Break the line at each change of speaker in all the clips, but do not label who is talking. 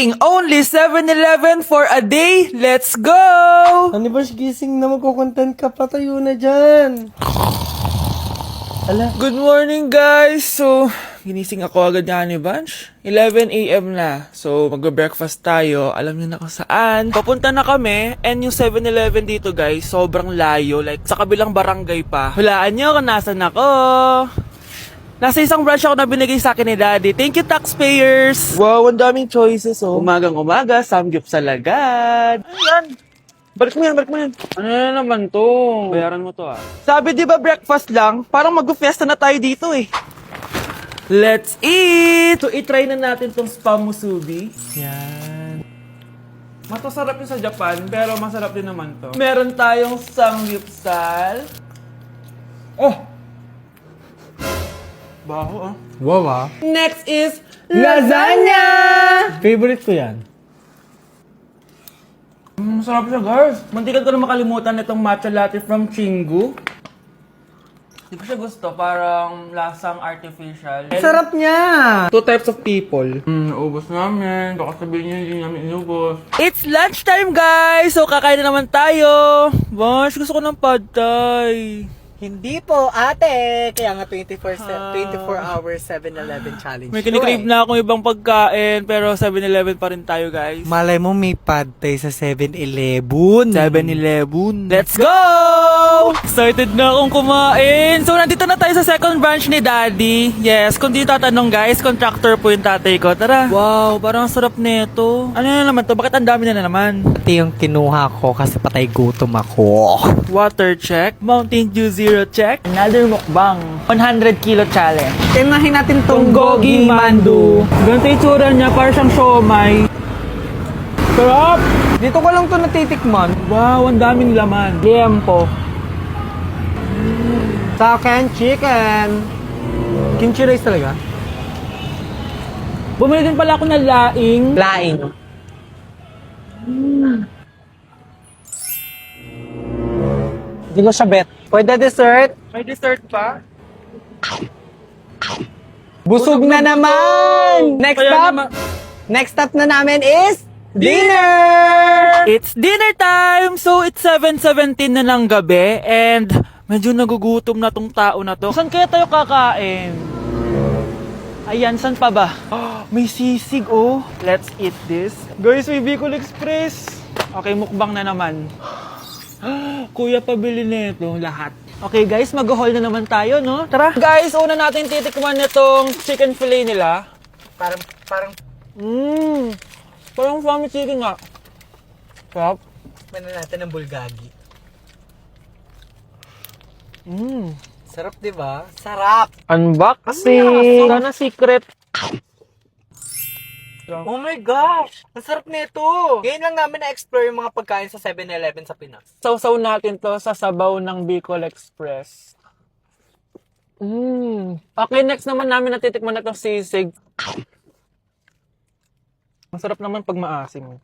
Eating only 7-Eleven for a day. Let's go!
Ano ba, gising na, magkukontent ka, patayo na dyan. Ala,
Good morning, guys! So, ginising ako agad nga ni Bunch. 11 a.m. na. So, magbe-breakfast tayo. Alam niyo na kung saan. Papunta na kami. And yung 7-Eleven dito, guys, sobrang layo. Like, sa kabilang barangay pa. Hulaan niyo kung nasan ako. Nasa isang branch ako na binigay sa akin ni Daddy. Thank you, taxpayers!
wow, ang daming choices, oh.
Umagang-umaga, samgyup sa lagad. Ano yan? Balik mo yan, balik mo yan. Ano na naman to? Bayaran mo to, ah. Sabi di ba breakfast lang? Parang mag-fiesta na tayo dito, eh. Let's eat! So, itry na natin tong spam musubi. Yan. Masasarap yun sa Japan, pero masarap din naman to. Meron tayong samgyupsal. Oh! Baho, ah.
Wow, ah.
Next is lasagna!
Favorite ko yan.
Masarap siya, guys. Mantikan ko na makalimutan itong matcha latte from Chingu. Hindi ko siya gusto. Parang lasang artificial.
Sarap niya.
Two types of people. Naubos namin. Baka sabihin niyo hindi namin inubos. It's lunchtime, guys! So, kakain na naman tayo. Bosh, gusto ko ng pad thai.
Hindi po, ate. Kaya nga 24 hours 7-Eleven challenge.
May kinikrave na akong ibang pagkain, pero 7-Eleven pa rin tayo, guys.
Malay mo may pad thai sa 7-Eleven.
7-Eleven. Let's go! Excited na akong kumain. So, nandito na tayo sa second branch ni Daddy. Yes, kung di tatanong, guys, contractor po yung tatay ko. Tara. Wow, parang sarap nito. Ano na naman to? Bakit ang dami na naman?
Ito yung kinuha ko kasi patay gutom ako.
Water check. Mountain Dew Zero check. Another mukbang. 100 kilo challenge.
Tinahin natin tong
Gogi Mandu. Ganito yung tsura niya, parang siyang siomay. Sarap!
Dito ko lang to natitikman.
Wow, ang daming laman. Liempo.
Sa akin, chicken. Kimchi rice talaga?
Bumili din pala ako ng laing.
Laing. Hindi ko siya bet. Pwede dessert?
May dessert pa?
Busog na naman! Next
Kaya
stop!
naman-
Next stop na namin is dinner!
It's dinner time! So, it's 7:17 na ng gabi and medyo nagugutom na tong tao na to. Saan kaya tayo kakain? Ayan, saan pa ba? May sisig, oh. Let's eat this. Guys, may Bicol Express. Okay, mukbang na naman. Kuya, pabili nito lahat. Okay, guys, mag-haul na naman tayo, no? Tara. Guys, una natin titikman nitong chicken fillet nila.
Parang,
Parang family chicken nga. Sarap.
mana natin ng bulgagi.
Mmm.
Sarap, di ba? Sarap!
Unboxing! Sana secret.
Oh my gosh! Ang sarap nito! Ngayon lang namin na-explore yung mga pagkain sa 7-Eleven sa Pinas.
Sausaw natin to sa sabaw ng Bicol Express. Okay, next naman namin natitikman na itong sisig. Masarap naman pag maasim.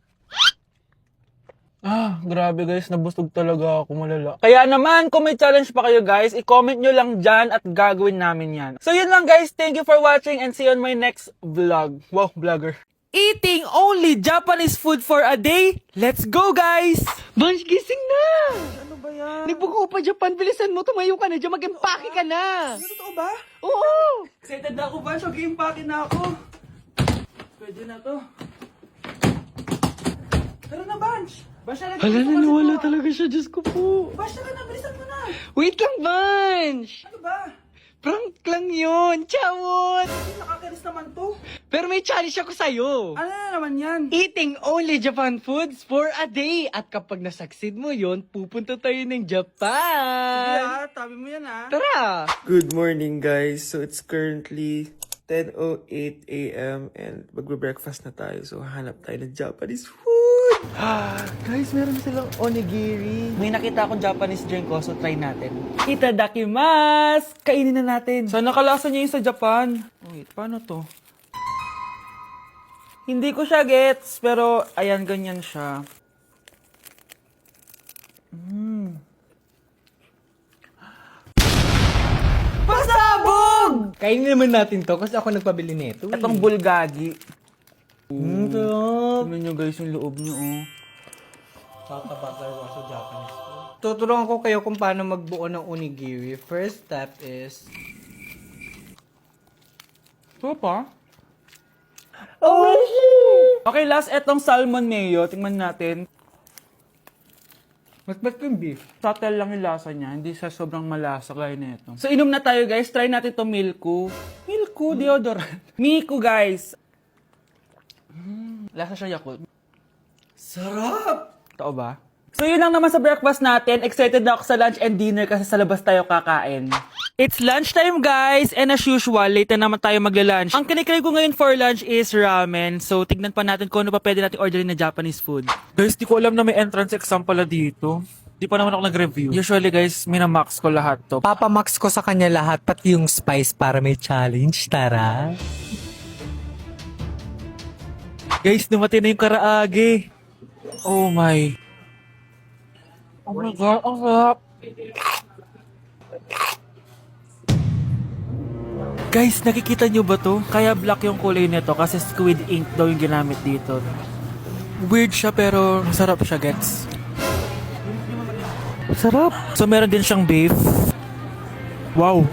Grabe guys, nabusog talaga ako, malala. Kaya naman, kung may challenge pa kayo guys, i-comment nyo lang dyan at gagawin namin yan. So yun lang guys, thank you for watching and see you on my next vlog. Wow, vlogger. Eating only Japanese food for a day? Let's go guys!
Bunch, gising na!
Ano ba yan?
Nagbuko pa Japan, bilisan mo, tumayo ka na dyan, mag-empake ka na!
Totoo ba?
Oo!
Excited na ako ba? So, game packet na ako. Pwede na to. Tara na, Bunch! Bunch na
Hala, naniwala talaga siya, Diyos ko po.
Bunch na na, bilisan mo na!
Wait lang, Bunch!
Ano ba?
Prank lang yun, chawot!
Nakakainis naman to.
Pero may challenge ako sa'yo.
Ano na naman yan?
Eating only Japan foods for a day. At kapag nasucceed mo yon, pupunta tayo ng Japan.
Tabi mo yan
Tara!
Good morning guys. So it's currently 10:08 a.m. and magbe-breakfast na tayo. So hanap tayo ng Japanese food.
Guys, meron silang onigiri. May nakita akong Japanese drink ko, so try natin. Itadakimasu! Kainin na natin. Sana kalasa niya yung sa Japan. Wait, paano to? Hindi ko siya gets, pero ayan, ganyan siya. Pasabog!
Kainin naman natin to kasi ako nagpabili nito.
Itong bulgagi.
Sarap.
Tignan nyo guys yung loob nyo, oh.
Sa Japanese food. Tuturuan ko kayo kung paano magbuo ng onigiri. First step is...
Ito pa? Okay, last etong salmon mayo. Tingnan natin.
Mas ba't yung beef?
Subtle lang yung lasa niya. Hindi siya sobrang malasa gaya na ito. So, inom na tayo guys. Try natin to Milku. Milku deodorant. Miku guys. Lasa siya Yakult.
Sarap!
Totoo ba? So, yun lang naman sa breakfast natin. Excited na ako sa lunch and dinner kasi sa labas tayo kakain. It's lunchtime guys, and as usual, late na naman tayo magla-lunch. Ang kinikrave ko ngayon for lunch is ramen. So, tignan pa natin kung ano pa pwede natin orderin na Japanese food. Guys, di ko alam na may entrance exam pala dito. Di pa naman ako nag-review. Usually guys, minamax ko lahat to.
Papamax ko sa kanya lahat, pati yung spice para may challenge. Tara!
Guys, dumating na yung karaage. Oh my. Oh my God, ang sarap. Guys, nakikita nyo ba to? Kaya black yung kulay nito kasi squid ink daw yung ginamit dito. Weird siya pero masarap siya, gets. Sarap. So meron din siyang beef. Wow.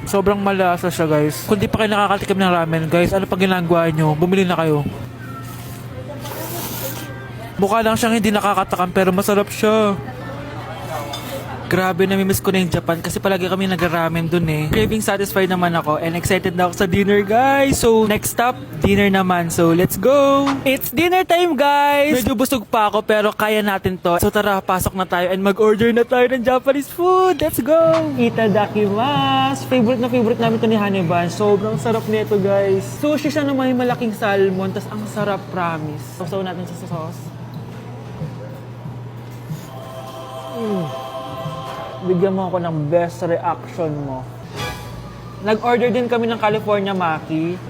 Sobrang malasa siya, guys. Kung di pa kayo nakakatikim ng ramen, guys, ano pa ginagawa nyo? Bumili na kayo. Mukha lang siyang hindi nakakatakam pero masarap siya. Grabe, namimiss ko na yung Japan kasi palagi kami nag-ramen dun eh. Craving satisfied naman ako and excited na ako sa dinner, guys. So, next stop, dinner naman. So, let's go! It's dinner time, guys! Medyo busog pa ako pero kaya natin to. So, tara, pasok na tayo and mag-order na tayo ng Japanese food. Let's go! Itadakimasu! Favorite namin to ni Haniban. Sobrang sarap nito, guys. Sushi siya na may malaking salmon, tas ang sarap, promise. Sausaw natin sa sauce. Bigyan mo ako ng best reaction mo. Nag-order din kami ng California Maki.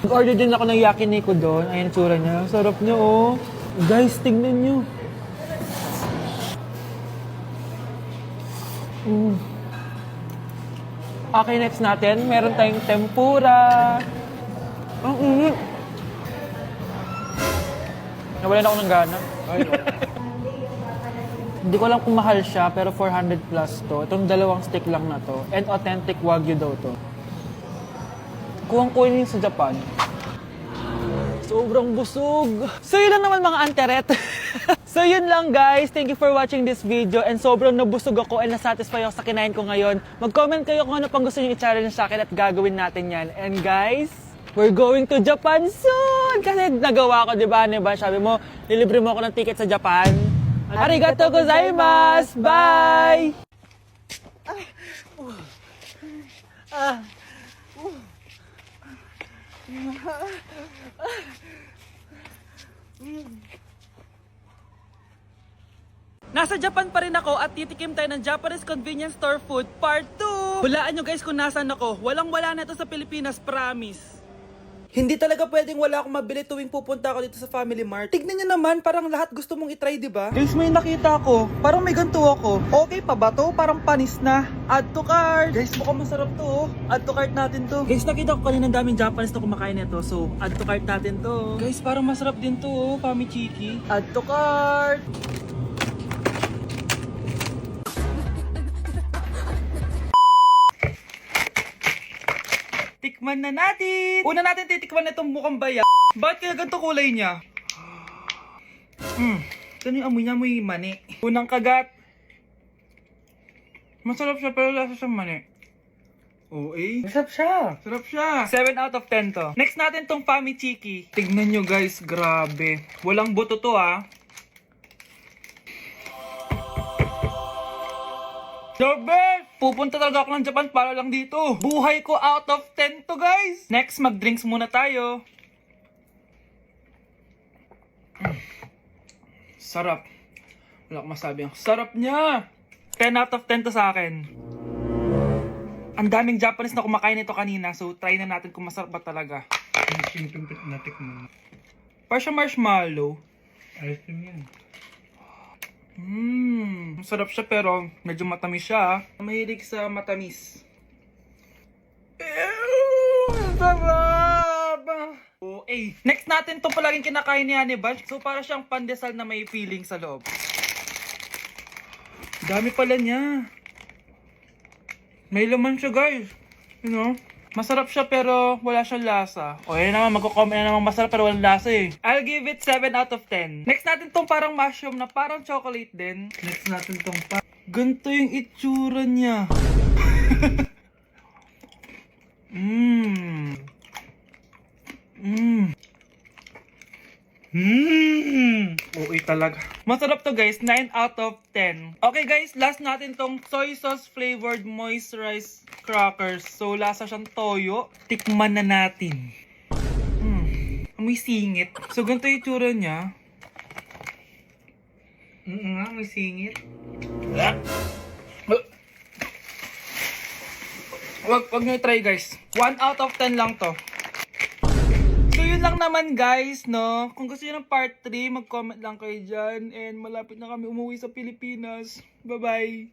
Nag-order din ako ng yakiniku doon. Ayan tsura niya. Sarap niya, oh. Guys, tignan niyo. Okay, next natin. Meron tayong tempura. Ang init. Nawalan ako ng gana. Hindi ko alam kung mahal siya, pero 400 plus to. Itong dalawang stick lang na to. And authentic Wagyu daw to. Kuwang-kuwin yun sa Japan. Sobrang busog. So yun lang naman mga anteret. So yun lang guys. Thank you for watching this video. And sobrang nabusog ako and nasatisfy ako sa kinain ko ngayon. Mag-comment kayo kung ano pang gusto nyo i-challenge sa akin at gagawin natin yan. And guys, we're going to Japan soon! Kasi nagawa ko, di ba? Sabi mo, lilibre mo ako ng ticket sa Japan. Arigatou gozaimasu! Bye! Nasa Japan pa rin ako at titikim tayo ng Japanese convenience store food part 2! Hulaan nyo guys kung nasan ako. Walang-wala na ito sa Pilipinas, promise. Hindi talaga pwedeng wala akong mabili tuwing pupunta ako dito sa Family Mart. Tignan nyo naman, parang lahat gusto mong itry, di ba? Guys, may nakita ko. Parang may ganito ako. Okay pa ba to? Parang panis na. Add to cart. Guys, mukhang masarap to, oh. Add to cart natin to. Guys, nakita ko kanina daming Japanese na kumakain nito. So, add to cart natin to. Guys, parang masarap din to, oh. Pamichiki. Add to cart. Tikman na natin! Una natin titikman na itong mukhang baya. Bakit kaya ganito kulay niya? Ito yung amoy niya, amoy mani. Unang kagat. Masarap siya pero lasa siyang mani. Oo eh.
Masarap siya.
Sarap siya. 7 out of 10 to. Next natin tong Pamichiki. Tignan nyo guys, grabe. Walang buto to ah. The best! Pupunta talaga ako ng Japan para lang dito. Buhay ko out of 10 to guys. Next, mag-drinks muna tayo. Sarap. Wala akong masabi. Ang sarap niya. 10 out of 10 to sa akin. Ang daming Japanese na kumakain nito kanina. So, try na natin kung masarap ba talaga.
Simple natikman.
Para siya marshmallow.
Ayos din yan.
Masarap siya pero medyo matamis siya. Mahilig sa matamis. Ew, sarap!
ba?
Oh, next natin to palaging kinakain ni Honey Bunch. So, para siyang pandesal na may feeling sa loob. Dami pala niya. May laman siya, guys. You know? Masarap siya pero wala siyang lasa. O, yan naman, magko-comment na naman masarap pero walang lasa eh. I'll give it 7 out of 10. Next natin tong parang mushroom na parang chocolate din. Next natin tong ganito yung itsura niya. Uy talaga. Masarap to guys, 9 out of 10. Okay guys, last natin tong soy sauce flavored moisturized crackers. So lasa siyang toyo. Tikman na natin. May singit. So ganito yung itsura niya. May singit. Wag nyo try guys. 1 out of 10 lang to. So yun lang naman guys, no? Kung gusto nyo ng part 3, mag-comment lang kayo dyan. And malapit na kami umuwi sa Pilipinas. Bye-bye!